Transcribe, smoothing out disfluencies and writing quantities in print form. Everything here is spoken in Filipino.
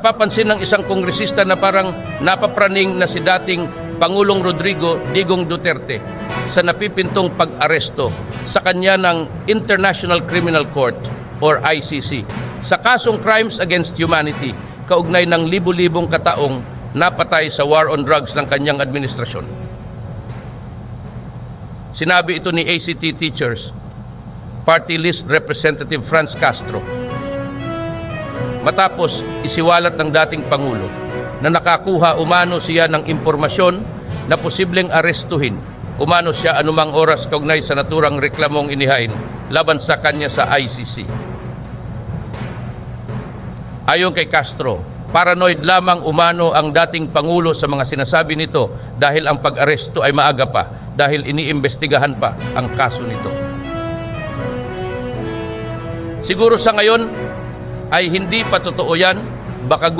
Papansin ng isang kongresista na parang napapraning na si dating Pangulong Rodrigo Digong Duterte sa napipintong pag-aresto sa kanya ng International Criminal Court or ICC sa kasong crimes against humanity kaugnay ng libu-libong kataong napatay sa war on drugs ng kanyang administrasyon. Sinabi ito ni ACT Teachers Party List Representative Franz Castro matapos isiwalat ng dating Pangulo na nakakuha umano siya ng impormasyon na posibleng arestuhin umano siya anumang oras kaugnay sa naturang reklamong inihain laban sa kanya sa ICC. Ayon kay Castro, paranoid lamang umano ang dating Pangulo sa mga sinasabi nito dahil ang pag-aresto ay maaga pa dahil iniimbestigahan pa ang kaso nito. Siguro sa ngayon ay hindi pa totoo yan, baka